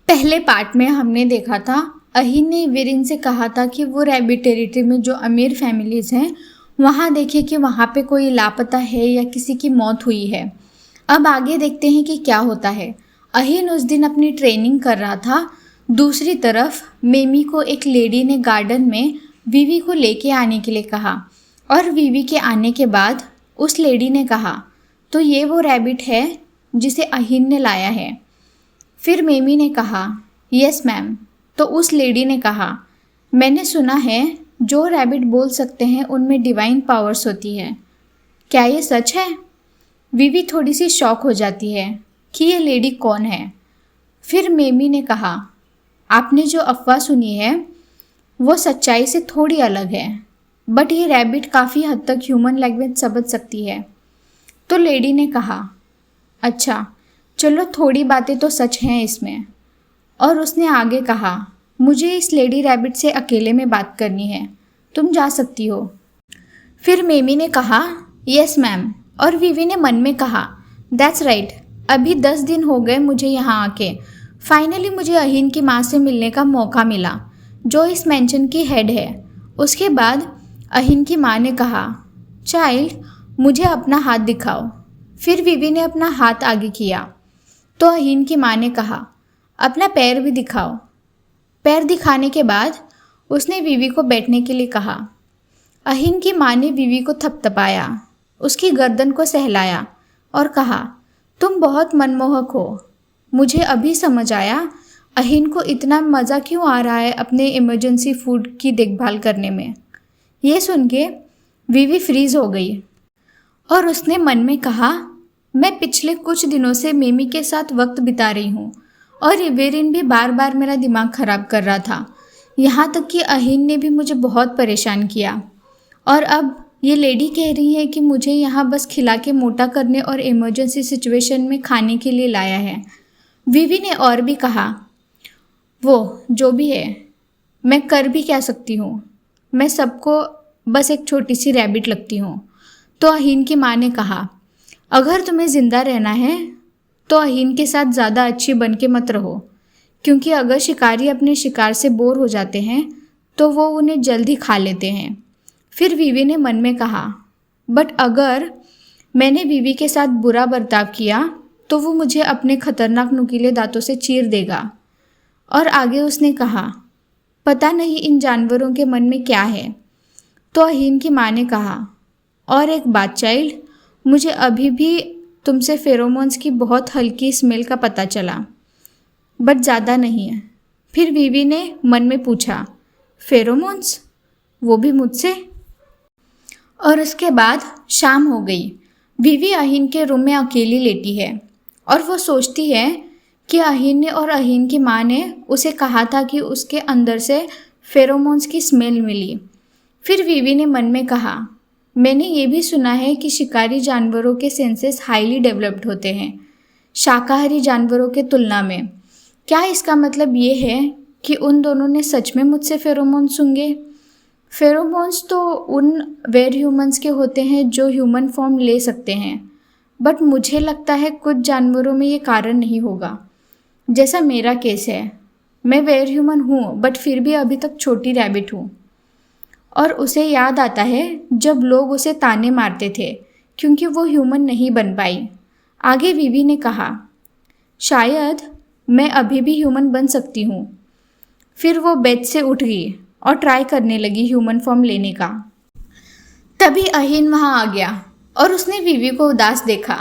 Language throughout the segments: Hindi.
पहले पार्ट में हमने देखा था अहिन ने वीरिन से कहा था कि वो रैबिट टेरिटरी में जो अमीर फैमिलीज़ हैं वहाँ देखिए कि वहाँ पे कोई लापता है या किसी की मौत हुई है। अब आगे देखते हैं कि क्या होता है। अहिन उस दिन अपनी ट्रेनिंग कर रहा था। दूसरी तरफ मेमी को एक लेडी ने गार्डन में वीवी को लेके आने के लिए कहा और वीवी के आने के बाद उस लेडी ने कहा तो ये वो रैबिट है जिसे अहिन ने लाया है। फिर मेमी ने कहा यस मैम। तो उस लेडी ने कहा मैंने सुना है जो रैबिट बोल सकते हैं उनमें डिवाइन पावर्स होती है, क्या ये सच है? वीवी थोड़ी सी शॉक हो जाती है कि ये लेडी कौन है। फिर मेमी ने कहा आपने जो अफवाह सुनी है वो सच्चाई से थोड़ी अलग है, बट ये रैबिट काफ़ी हद तक ह्यूमन लैंग्वेज समझ सकती है। तो लेडी ने कहा अच्छा चलो थोड़ी बातें तो सच हैं इसमें। और उसने आगे कहा मुझे इस लेडी रैबिट से अकेले में बात करनी है, तुम जा सकती हो। फिर मेमी ने कहा यस मैम और वीवी ने मन में कहा दैट्स राइट, अभी 10 दिन हो गए मुझे यहाँ आके। फाइनली मुझे अहिन की माँ से मिलने का मौका मिला जो इस मेंशन की हेड है। उसके बाद अहिन की माँ ने कहा चाइल्ड मुझे अपना हाथ दिखाओ। फिर वीवी ने अपना हाथ आगे किया तो अहिन की माँ ने कहा अपना पैर भी दिखाओ। पैर दिखाने के बाद उसने वीवी को बैठने के लिए कहा। अहिन की माँ ने वीवी को थपथपाया, उसकी गर्दन को सहलाया और कहा तुम बहुत मनमोहक हो। मुझे अभी समझ आया अहिन को इतना मज़ा क्यों आ रहा है अपने इमरजेंसी फूड की देखभाल करने में। ये सुन के वीवी फ्रीज हो गई और उसने मन में कहा मैं पिछले कुछ दिनों से मेमी के साथ वक्त बिता रही हूँ और इवेरिन भी बार बार मेरा दिमाग ख़राब कर रहा था। यहाँ तक कि अहिन ने भी मुझे बहुत परेशान किया और अब ये लेडी कह रही है कि मुझे यहाँ बस खिला के मोटा करने और इमरजेंसी सिचुएशन में खाने के लिए लाया है। वीवी ने और भी कहा वो जो भी है मैं कर भी क्या सकती हूँ, मैं सबको बस एक छोटी सी रैबिट लगती हूँ। तो अहिन की माँ ने कहा अगर तुम्हें ज़िंदा रहना है तो अहिन के साथ ज़्यादा अच्छी बन के मत रहो, क्योंकि अगर शिकारी अपने शिकार से बोर हो जाते हैं तो वो उन्हें जल्द ही खा लेते हैं। फिर वीवी ने मन में कहा बट अगर मैंने वीवी के साथ बुरा बर्ताव किया तो वो मुझे अपने खतरनाक नुकीले दांतों से चीर देगा। और आगे उसने कहा पता नहीं इन जानवरों के मन में क्या है। तो अहिन की माँ ने कहा और एक बात चाइल्ड, मुझे अभी भी तुमसे फेरोमोन्स की बहुत हल्की स्मेल का पता चला, बट ज़्यादा नहीं है। फिर वीवी ने मन में पूछा फेरोमोन्स, वो भी मुझसे? और उसके बाद शाम हो गई। वीवी अहिन के रूम में अकेली लेटी है और वो सोचती है कि अहिन ने और अहिन की माँ ने उसे कहा था कि उसके अंदर से फेरोमोन्स की स्मेल मिली। फिर वीवी ने मन में कहा मैंने ये भी सुना है कि शिकारी जानवरों के सेंसेस हाईली डेवलप्ड होते हैं शाकाहारी जानवरों के तुलना में। क्या इसका मतलब ये है कि उन दोनों ने सच में मुझसे फेरोमोन्स सूंघे? फेरोमोन्स तो उन वेयर ह्यूमंस के होते हैं जो ह्यूमन फॉर्म ले सकते हैं, बट मुझे लगता है कुछ जानवरों में ये कारण नहीं होगा। जैसा मेरा केस है, मैं वेयर ह्यूमन हूँ बट फिर भी अभी तक छोटी रैबिट हूँ। और उसे याद आता है जब लोग उसे ताने मारते थे क्योंकि वो ह्यूमन नहीं बन पाई। आगे वीवी ने कहा शायद मैं अभी भी ह्यूमन बन सकती हूँ। फिर वो बेड से उठ गई और ट्राई करने लगी ह्यूमन फॉर्म लेने का। तभी अहिन वहाँ आ गया और उसने वीवी को उदास देखा।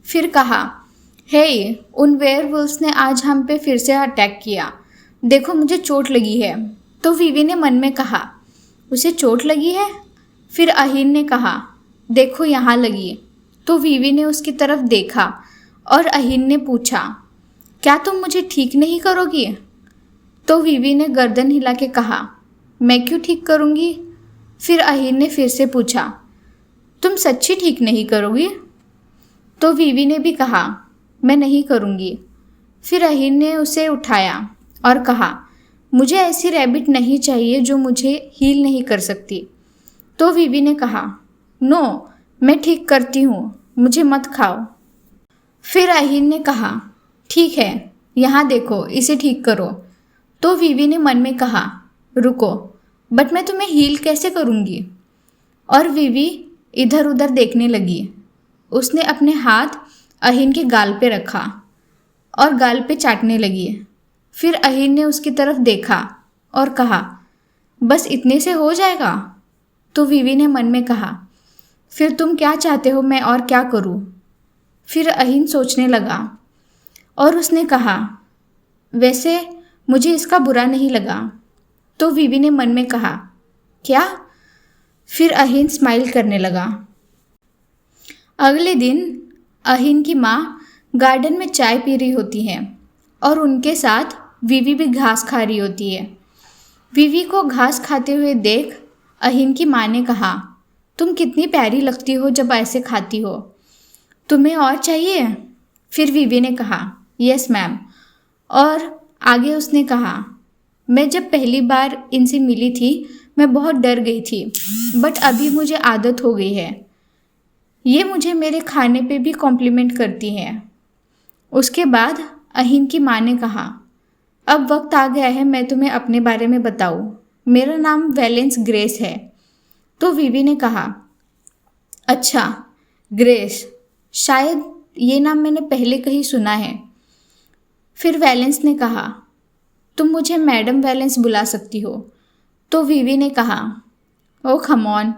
फिर कहा हे उन वेयरवुल्व्स ने आज हम पे फिर से अटैक किया, देखो मुझे चोट लगी है। तो वीवी ने मन में कहा उसे चोट लगी है? फिर अहिन ने कहा देखो यहाँ लगी। तो वीवी ने उसकी तरफ देखा और अहिन ने पूछा क्या तुम मुझे ठीक नहीं करोगी? तो वीवी ने गर्दन हिला के कहा मैं क्यों ठीक करूँगी? फिर अहिन ने फिर से पूछा तुम सच्ची ठीक नहीं करोगी? तो वीवी ने भी कहा मैं नहीं करूँगी। फिर अहिन ने उसे उठाया और कहा मुझे ऐसी रैबिट नहीं चाहिए जो मुझे हील नहीं कर सकती। तो वीवी ने कहा नो मैं ठीक करती हूँ, मुझे मत खाओ। फिर अहिन ने कहा ठीक है यहाँ देखो, इसे ठीक करो। तो वीवी ने मन में कहा, रुको, बट मैं तुम्हें हील कैसे करूँगी? और वीवी इधर उधर देखने लगी। उसने अपने हाथ अहिन के गाल पे रखा और गाल पे चाटने लगी। फिर अहिन ने उसकी तरफ देखा और कहा, बस इतने से हो जाएगा? तो वीवी ने मन में कहा, फिर तुम क्या चाहते हो मैं और क्या करूं? फिर अहिन सोचने लगा और उसने कहा, वैसे मुझे इसका बुरा नहीं लगा। तो वीवी ने मन में कहा, क्या? फिर अहिन स्माइल करने लगा। अगले दिन अहिन की माँ गार्डन में चाय पी रही होती है और उनके साथ वीवी भी घास खा रही होती है। वीवी को घास खाते हुए देख अहिन की माँ ने कहा, तुम कितनी प्यारी लगती हो जब ऐसे खाती हो, तुम्हें और चाहिए? फिर वीवी ने कहा, यस मैम। और आगे उसने कहा, मैं जब पहली बार इनसे मिली थी मैं बहुत डर गई थी, बट अभी मुझे आदत हो गई है। ये मुझे मेरे खाने पे भी कॉम्प्लीमेंट करती है। उसके बाद अहिन की माँ ने कहा, अब वक्त आ गया है मैं तुम्हें अपने बारे में बताऊँ। मेरा नाम वैलेंस ग्रेस है। तो वीवी ने कहा, अच्छा ग्रेस, शायद ये नाम मैंने पहले कहीं सुना है। फिर वैलेंस ने कहा, तुम मुझे मैडम वैलेंस बुला सकती हो। तो वीवी ने कहा, ओ कम ऑन,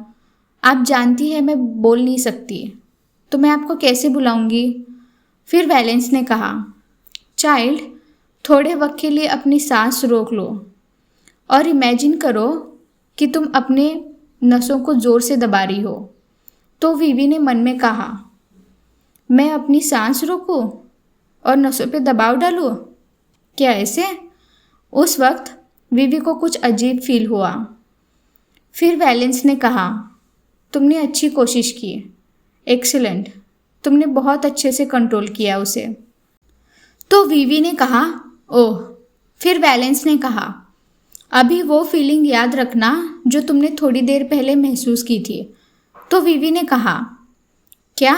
आप जानती है मैं बोल नहीं सकती, तो मैं आपको कैसे बुलाऊंगी? फिर वैलेंस ने कहा, चाइल्ड, थोड़े वक्त के लिए अपनी सांस रोक लो और इमेजिन करो कि तुम अपने नसों को ज़ोर से दबा रही हो। तो वीवी ने मन में कहा, मैं अपनी सांस रोकूं और नसों पे दबाव डालूं? क्या ऐसे? उस वक्त वीवी को कुछ अजीब फील हुआ। फिर वैलेंस ने कहा, तुमने अच्छी कोशिश की, एक्सीलेंट, तुमने बहुत अच्छे से कंट्रोल किया उसे। तो वीवी ने कहा, ओह। फिर वैलेंस ने कहा, अभी वो फीलिंग याद रखना जो तुमने थोड़ी देर पहले महसूस की थी। तो वीवी ने कहा, क्या?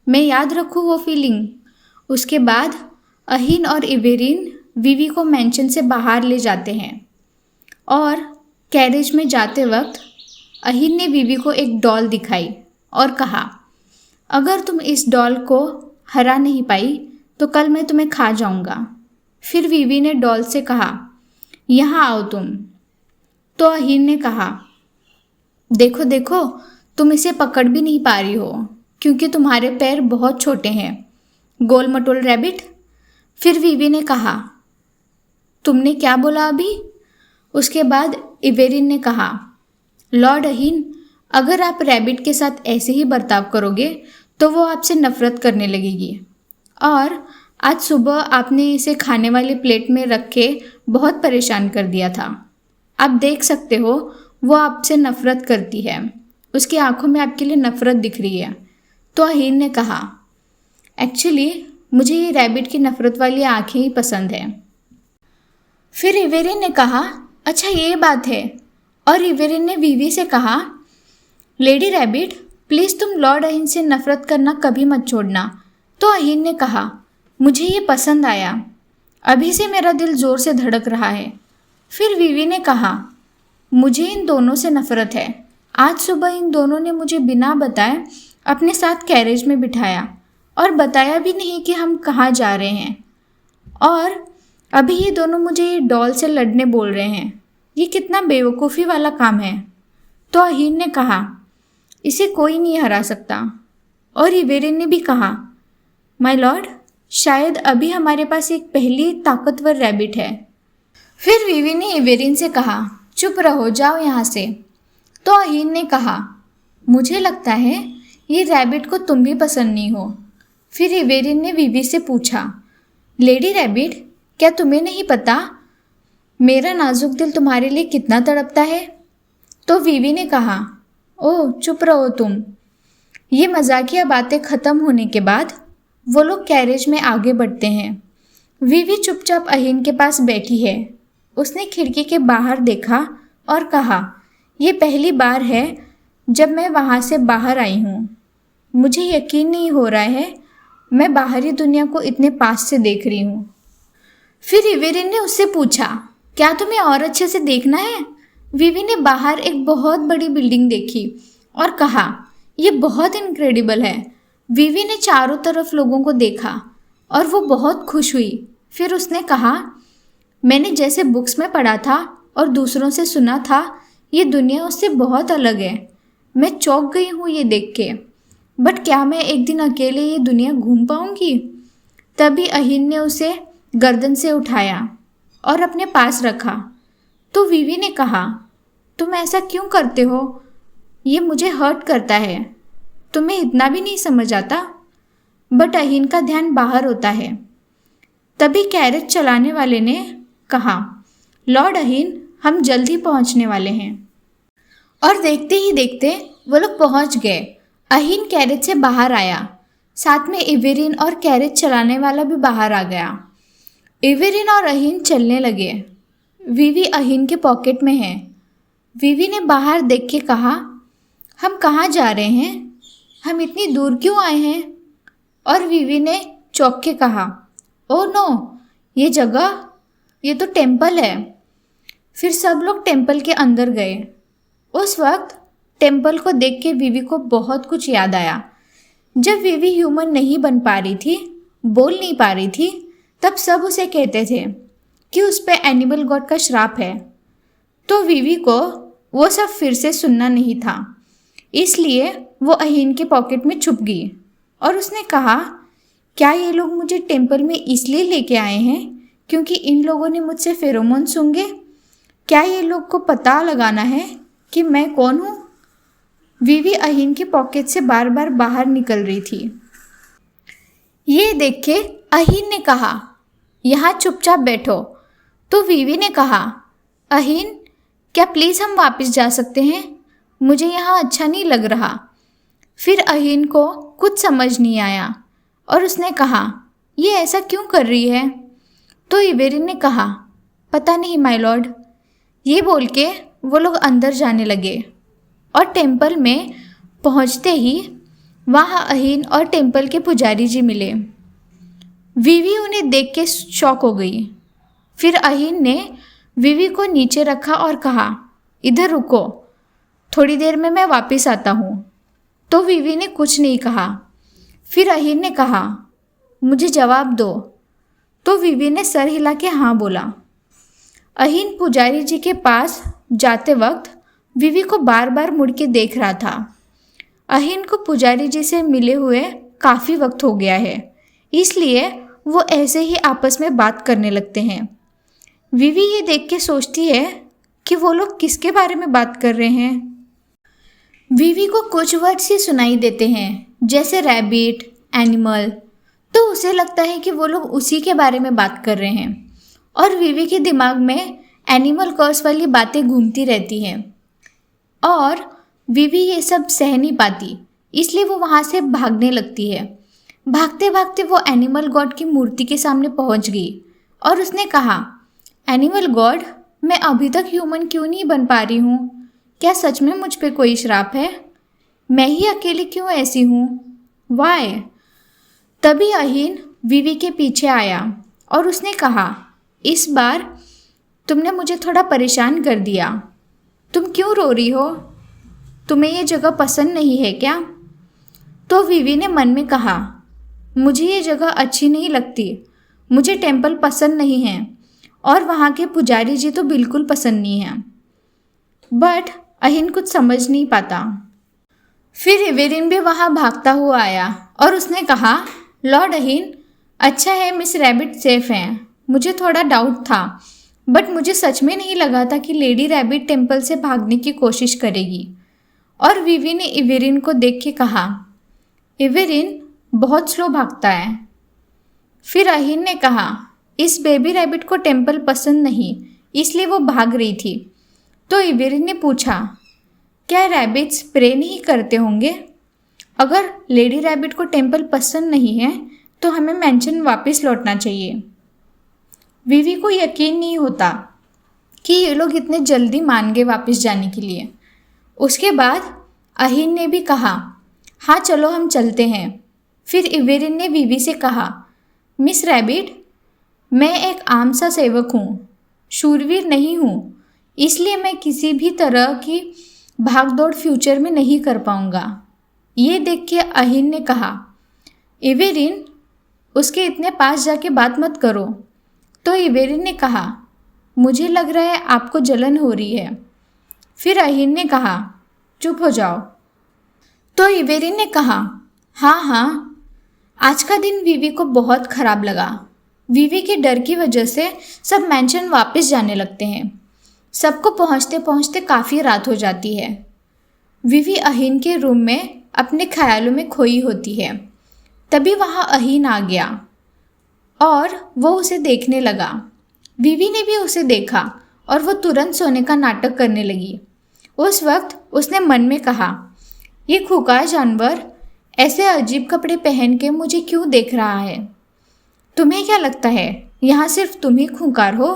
मैं याद रखूँ वो फीलिंग? उसके बाद अहिन और इवेरिन वीवी को मेंशन से बाहर ले जाते हैं और कैरेज में जाते वक्त अहिन ने वीवी को एक डॉल दिखाई और कहा, अगर तुम इस डॉल को हरा नहीं पाई तो कल मैं तुम्हें खा जाऊंगा। फिर वीवी ने डॉल से कहा, यहाँ आओ तुम। तो अहिन ने कहा, देखो देखो, तुम इसे पकड़ भी नहीं पा रही हो क्योंकि तुम्हारे पैर बहुत छोटे हैं, गोल मटोल रैबिट। फिर वीवी ने कहा, तुमने क्या बोला अभी? उसके बाद इवेरिन ने कहा, लॉर्ड अहिन, अगर आप रैबिट के साथ ऐसे ही बर्ताव करोगे तो वो आपसे नफरत करने लगेगी। और आज सुबह आपने इसे खाने वाली प्लेट में रख के बहुत परेशान कर दिया था। आप देख सकते हो वो आपसे नफरत करती है, उसकी आंखों में आपके लिए नफरत दिख रही है। तो अहिन ने कहा, एक्चुअली मुझे ये रैबिट की नफरत वाली आंखें ही पसंद है। फिर इवेरिन ने कहा, अच्छा ये बात है। और इवेरिन ने वीवी से कहा, लेडी रैबिट, प्लीज़ तुम लॉर्ड अहिन से नफरत करना कभी मत छोड़ना। तो अहिन ने कहा, मुझे ये पसंद आया, अभी से मेरा दिल ज़ोर से धड़क रहा है। फिर वीवी ने कहा, मुझे इन दोनों से नफरत है। आज सुबह इन दोनों ने मुझे बिना बताए अपने साथ कैरेज में बिठाया और बताया भी नहीं कि हम कहाँ जा रहे हैं। और अभी ये दोनों मुझे ये डॉल से लड़ने बोल रहे हैं। ये कितना बेवकूफ़ी वाला काम है। तो अहिन ने कहा, इसे कोई नहीं हरा सकता। और इवेरिन ने भी कहा, माय लॉर्ड, शायद अभी हमारे पास एक पहली ताकतवर रैबिट है। फिर वीवी ने इवेरिन से कहा, चुप रहो, जाओ यहाँ से। तो अहिन ने कहा, मुझे लगता है ये रैबिट को तुम भी पसंद नहीं हो। फिर इवेरिन ने वीवी से पूछा, लेडी रैबिट, क्या तुम्हें नहीं पता मेरा नाजुक दिल तुम्हारे लिए कितना तड़पता है? तो वीवी ने कहा, ओह चुप रहो तुम। ये मजाकिया बातें ख़त्म होने के बाद वो लोग कैरेज में आगे बढ़ते हैं। वीवी चुपचाप अहिन के पास बैठी है। उसने खिड़की के बाहर देखा और कहा, यह पहली बार है जब मैं वहाँ से बाहर आई हूँ। मुझे यकीन नहीं हो रहा है मैं बाहरी दुनिया को इतने पास से देख रही हूँ। फिर इवेरिन ने उससे पूछा, क्या तुम्हें और अच्छे से देखना है? विवी ने बाहर एक बहुत बड़ी बिल्डिंग देखी और कहा, यह बहुत इनक्रेडिबल है। विवी ने चारों तरफ लोगों को देखा और वो बहुत खुश हुई। फिर उसने कहा, मैंने जैसे बुक्स में पढ़ा था और दूसरों से सुना था, ये दुनिया उससे बहुत अलग है। मैं चौंक गई हूँ ये देख के। बट क्या मैं एक दिन अकेले ये दुनिया घूम पाऊंगी? तभी अहिन ने उसे गर्दन से उठाया और अपने पास रखा। तो विवी ने कहा, तुम ऐसा क्यों करते हो? ये मुझे हर्ट करता है। तुम्हें इतना भी नहीं समझ आता? बट अहिन का ध्यान बाहर होता है। तभी कैरेज चलाने वाले ने कहा, लॉर्ड अहिन, हम जल्दी पहुंचने वाले हैं। और देखते ही देखते वो लोग पहुंच गए। अहिन कैरेज से बाहर आया। साथ में इवेरिन और कैरेज चलाने वाला भी बाहर आ गया। इवेरिन और अहिन चलने लगे। विवी अहिन के पॉकेट में है। विवी ने बाहर देख के कहा, हम कहाँ जा रहे हैं? हम इतनी दूर क्यों आए हैं? और विवी ने चौंक के कहा, ओह नो, ये तो टेम्पल है। फिर सब लोग टेम्पल के अंदर गए। उस वक्त टेम्पल को देख के विवी को बहुत कुछ याद आया। जब विवी ह्यूमन नहीं बन पा रही थी, बोल नहीं पा रही थी, तब सब उसे कहते थे कि उस पे एनिमल गॉड का श्राप है। तो विवी को वो सब फिर से सुनना नहीं था, इसलिए वो अहिन के पॉकेट में छुप गई और उसने कहा, क्या ये लोग मुझे टेम्पल में इसलिए लेके आए हैं क्योंकि इन लोगों ने मुझसे फेरोमोन सूंघे? क्या ये लोग को पता लगाना है कि मैं कौन हूँ? विवी अहिन के पॉकेट से बार बार बाहर निकल रही थी। ये देख के अहिन ने कहा, यहाँ चुपचाप बैठो। तो विवी ने कहा, अहिन, क्या प्लीज़ हम वापस जा सकते हैं? मुझे यहाँ अच्छा नहीं लग रहा। फिर अहिन को कुछ समझ नहीं आया और उसने कहा, ये ऐसा क्यों कर रही है? तो इवेरिन ने कहा, पता नहीं माय लॉर्ड। ये बोल के वो लोग अंदर जाने लगे और टेम्पल में पहुंचते ही वहाँ अहिन और टेम्पल के पुजारी जी मिले। विवी उन्हें देख के शॉक हो गई। फिर अहिन ने विवी को नीचे रखा और कहा, इधर रुको, थोड़ी देर में मैं वापस आता हूँ। तो विवी ने कुछ नहीं कहा। फिर अहिन ने कहा, मुझे जवाब दो। तो विवी ने सर हिला के हाँ बोला। अहिन पुजारी जी के पास जाते वक्त विवी को बार बार मुड़ के देख रहा था। अहिन को पुजारी जी से मिले हुए काफ़ी वक्त हो गया है, इसलिए वो ऐसे ही आपस में बात करने लगते हैं। विवी ये देख के सोचती है कि वो लोग किसके बारे में बात कर रहे हैं। विवी को कुछ वर्ड्स ही सुनाई देते हैं, जैसे रैबिट, एनिमल। तो उसे लगता है कि वो लोग उसी के बारे में बात कर रहे हैं और विवी के दिमाग में एनिमल कर्स वाली बातें घूमती रहती हैं और विवी ये सब सह नहीं पाती, इसलिए वो वहाँ से भागने लगती है। भागते भागते वो एनिमल गॉड की मूर्ति के सामने पहुँच गई और उसने कहा, एनिमल गॉड, मैं अभी तक ह्यूमन क्यों नहीं बन पा रही हूँ? क्या सच में मुझ पे कोई श्राप है? मैं ही अकेली क्यों ऐसी हूँ? वाई? तभी अहिन विवी के पीछे आया और उसने कहा, इस बार तुमने मुझे थोड़ा परेशान कर दिया। तुम क्यों रो रही हो? तुम्हें ये जगह पसंद नहीं है क्या? तो विवी ने मन में कहा, मुझे ये जगह अच्छी नहीं लगती। मुझे टेम्पल पसंद नहीं है और वहाँ के पुजारी जी तो बिल्कुल पसंद नहीं हैं। बट अहिन कुछ समझ नहीं पाता। फिर इवेरिन भी वहाँ भागता हुआ आया और उसने कहा, लॉर्ड अहिन, अच्छा है मिस रैबिट सेफ हैं। मुझे थोड़ा डाउट था, बट मुझे सच में नहीं लगा था कि लेडी रैबिट टेम्पल से भागने की कोशिश करेगी। और विवी ने इवेरिन को देख के कहा, इवेरिन बहुत स्लो भागता है। फिर अहिन ने कहा, इस बेबी रैबिट को टेम्पल पसंद नहीं, इसलिए वो भाग रही थी। तो इवेरिन ने पूछा, क्या रैबिट्स प्रे नहीं करते होंगे? अगर लेडी रैबिट को टेम्पल पसंद नहीं है तो हमें मैंशन वापस लौटना चाहिए। विवी को यकीन नहीं होता कि ये लोग इतने जल्दी मान गए वापस जाने के लिए। उसके बाद अहिन ने भी कहा, हाँ चलो हम चलते हैं। फिर इवेरिन ने विवी से कहा, मिस रैबिट, मैं एक आम सा सेवक हूँ, शूरवीर नहीं हूँ, इसलिए मैं किसी भी तरह की भागदौड़ फ्यूचर में नहीं कर पाऊँगा। ये देख के अहिन ने कहा, इवेरिन, उसके इतने पास जाके बात मत करो। तो इवेरिन ने कहा, मुझे लग रहा है आपको जलन हो रही है। फिर अहिन ने कहा, चुप हो जाओ। तो इवेरिन ने कहा, हाँ हाँ, आज का दिन वीवी को बहुत खराब लगा। वीवी के डर की वजह से सब मैंशन वापस जाने लगते हैं। सबको पहुंचते पहुंचते काफ़ी रात हो जाती है। वीवी अहिन के रूम में अपने ख्यालों में खोई होती है। तभी वहाँ अहिन आ गया और वो उसे देखने लगा। वीवी ने भी उसे देखा और वो तुरंत सोने का नाटक करने लगी। उस वक्त उसने मन में कहा, ये खूंखार जानवर ऐसे अजीब कपड़े पहन के मुझे क्यों देख रहा है? तुम्हें क्या लगता है यहाँ सिर्फ तुम ही खूंखार हो?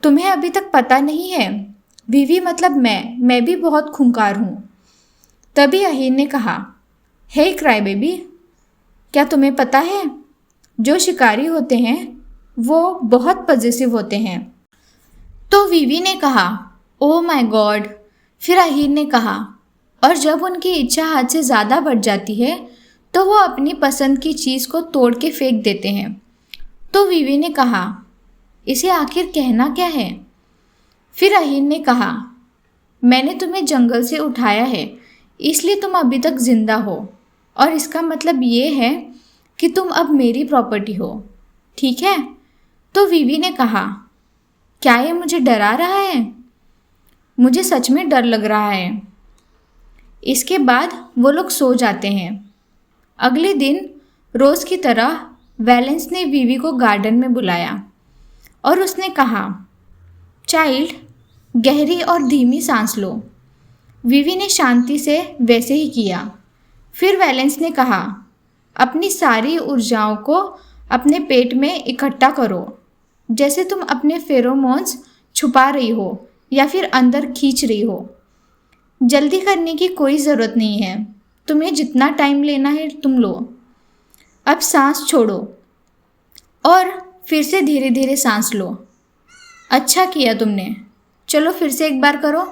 तुम्हें अभी तक पता नहीं है, वीवी मतलब मैं भी बहुत खूंखार हूँ। तभी अहिन ने कहा, हे क्राई बेबी, क्या तुम्हें पता है जो शिकारी होते हैं वो बहुत पॉजिटिव होते हैं। तो वीवी ने कहा, ओ माय गॉड। फिर अहिन ने कहा, और जब उनकी इच्छा हद से ज़्यादा बढ़ जाती है तो वो अपनी पसंद की चीज़ को तोड़ के फेंक देते हैं। तो वीवी ने कहा, इसे आखिर कहना क्या है? फिर अहिन ने कहा, मैंने तुम्हें जंगल से उठाया है, इसलिए तुम अभी तक जिंदा हो, और इसका मतलब ये है कि तुम अब मेरी प्रॉपर्टी हो, ठीक है? तो वीवी ने कहा, क्या ये मुझे डरा रहा है? मुझे सच में डर लग रहा है। इसके बाद वो लोग सो जाते हैं। अगले दिन रोज़ की तरह वैलेंस ने वीवी को गार्डन में बुलाया और उसने कहा, चाइल्ड, गहरी और धीमी सांस लो। वीवी ने शांति से वैसे ही किया। फिर वैलेंस ने कहा, अपनी सारी ऊर्जाओं को अपने पेट में इकट्ठा करो, जैसे तुम अपने फेरोमोन्स छुपा रही हो या फिर अंदर खींच रही हो। जल्दी करने की कोई ज़रूरत नहीं है, तुम्हें जितना टाइम लेना है तुम लो। अब सांस छोड़ो और फिर से धीरे धीरे सांस लो। अच्छा किया तुमने, चलो फिर से एक बार करो।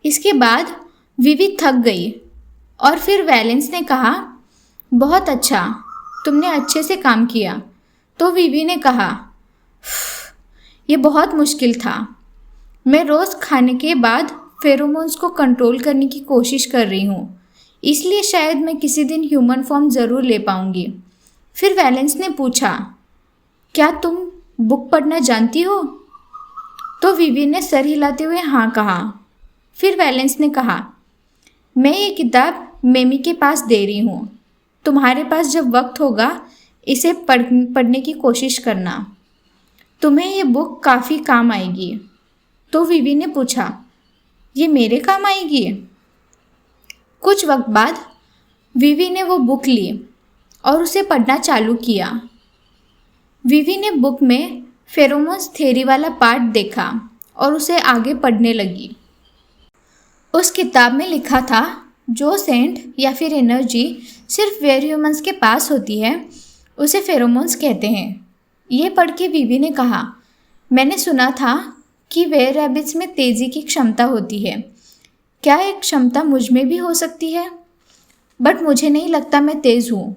इसके बाद वीवी थक गई और फिर वैलेंस ने कहा, बहुत अच्छा, तुमने अच्छे से काम किया। तो वीवी ने कहा, यह बहुत मुश्किल था। मैं रोज़ खाने के बाद फेरोमोन्स को कंट्रोल करने की कोशिश कर रही हूँ, इसलिए शायद मैं किसी दिन ह्यूमन फॉर्म ज़रूर ले पाऊँगी। फिर वैलेंस ने पूछा, क्या तुम बुक पढ़ना जानती हो? तो वीवी ने सर हिलाते हुए हाँ कहा। फिर वैलेंस ने कहा, मैं ये किताब मेमी के पास दे रही हूँ, तुम्हारे पास जब वक्त होगा इसे पढ़ने की कोशिश करना, तुम्हें ये बुक काफ़ी काम आएगी। तो वीवी ने पूछा, ये मेरे काम आएगी? कुछ वक्त बाद वीवी ने वो बुक ली और उसे पढ़ना चालू किया। वीवी ने बुक में फेरोमोन्स थ्योरी वाला पार्ट देखा और उसे आगे पढ़ने लगी। उस किताब में लिखा था, जो सेंट या फिर एनर्जी सिर्फ वेयर ह्यूमंस के पास होती है उसे फेरोमोन्स कहते हैं। ये पढ़ के वीवी ने कहा, मैंने सुना था कि वेयर रैबिट्स में तेज़ी की क्षमता होती है। क्या एक क्षमता मुझ में भी हो सकती है? बट मुझे नहीं लगता मैं तेज़ हूँ।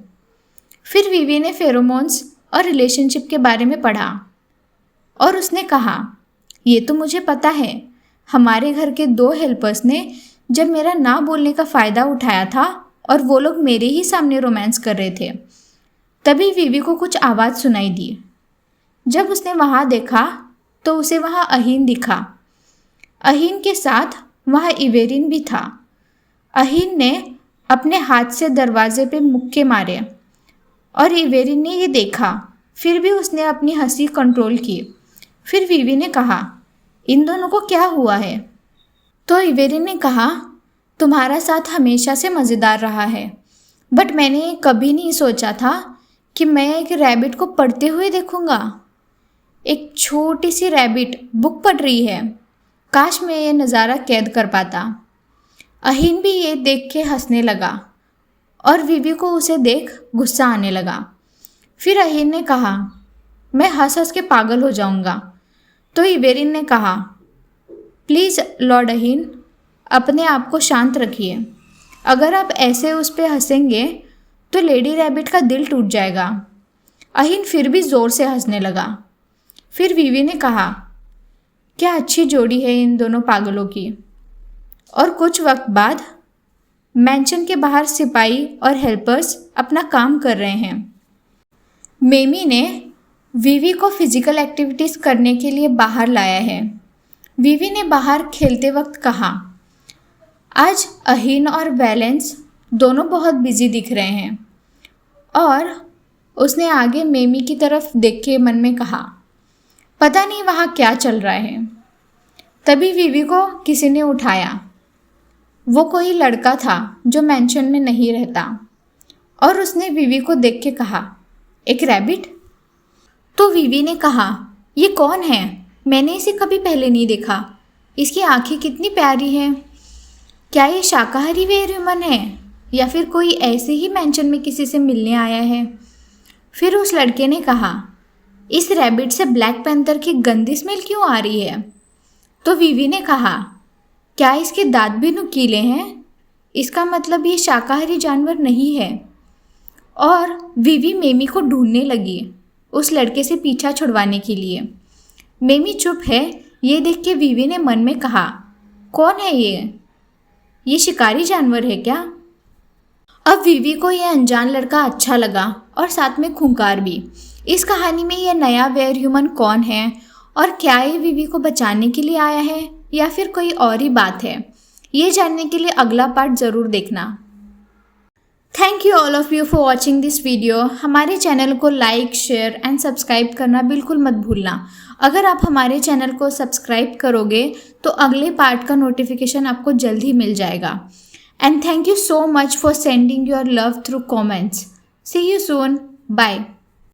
फिर वीवी ने फेरोमोन्स और रिलेशनशिप के बारे में पढ़ा और उसने कहा, ये तो मुझे पता है। हमारे घर के 2 हेल्पर्स ने जब मेरा ना बोलने का फ़ायदा उठाया था और वो लोग मेरे ही सामने रोमांस कर रहे थे, तभी वीवी को कुछ आवाज़ सुनाई दी। जब उसने वहाँ देखा तो उसे वहाँ अहिन दिखा। अहिन के साथ वहाँ इवेरिन भी था। अहिन ने अपने हाथ से दरवाजे पे मुक्के मारे और इवेरिन ने ये देखा, फिर भी उसने अपनी हंसी कंट्रोल की। फिर वीवी ने कहा, इन दोनों को क्या हुआ है? तो इवेरिन ने कहा, तुम्हारा साथ हमेशा से मज़ेदार रहा है, बट मैंने कभी नहीं सोचा था कि मैं एक रैबिट को पढ़ते हुए देखूंगा। एक छोटी सी रैबिट बुक पढ़ रही है, काश मैं ये नज़ारा कैद कर पाता। अहिन भी ये देख के हंसने लगा और वीवी को उसे देख गुस्सा आने लगा। फिर अहिन ने कहा, मैं हंस हंस के पागल हो जाऊंगा। तो इवेरिन ने कहा, प्लीज़ लॉर्ड अहिन, अपने आप को शांत रखिए। अगर आप ऐसे उस पर हंसेंगे तो लेडी रैबिट का दिल टूट जाएगा। अहिन फिर भी ज़ोर से हंसने लगा। फिर वीवी ने कहा, क्या अच्छी जोड़ी है इन दोनों पागलों की। और कुछ वक्त बाद मैंशन के बाहर सिपाही और हेल्पर्स अपना काम कर रहे हैं। मेमी ने वीवी को फिजिकल एक्टिविटीज़ करने के लिए बाहर लाया है। वीवी ने बाहर खेलते वक्त कहा, आज अहिन और वैलेंस दोनों बहुत बिजी दिख रहे हैं। और उसने आगे मेमी की तरफ देख के मन में कहा, पता नहीं वहाँ क्या चल रहा है। तभी वीवी को किसी ने उठाया। वो कोई लड़का था जो मैंशन में नहीं रहता। और उसने वीवी को देख के कहा, एक रैबिट? तो वीवी ने कहा, ये कौन है? मैंने इसे कभी पहले नहीं देखा। इसकी आंखें कितनी प्यारी हैं। क्या ये शाकाहारी वेयरह्यूमन है या फिर कोई ऐसे ही मैंशन में किसी से मिलने आया है? फिर उस लड़के ने कहा, इस रैबिट से ब्लैक पैंथर की गंदी स्मेल क्यों आ रही है? तो वीवी ने कहा, क्या इसके दांत भी नुकीले हैं? इसका मतलब ये शाकाहारी जानवर नहीं है। और वीवी मेमी को ढूंढने लगी उस लड़के से पीछा छुड़वाने के लिए। मेमी चुप है ये देख के वीवी ने मन में कहा, कौन है ये शिकारी जानवर है क्या? अब वीवी को यह अनजान लड़का अच्छा लगा और साथ में खूंखार भी। इस कहानी में यह नया वेयरह्यूमन कौन है और क्या ये वीवी को बचाने के लिए आया है या फिर कोई और ही बात है, ये जानने के लिए अगला पार्ट ज़रूर देखना। Thank you all of you for watching this video. हमारे चैनल को लाइक, शेयर एंड सब्सक्राइब करना बिल्कुल मत भूलना। अगर आप हमारे चैनल को सब्सक्राइब करोगे तो अगले पार्ट का नोटिफिकेशन आपको जल्द ही मिल जाएगा। And thank you so much for sending your love through comments. See you soon. Bye.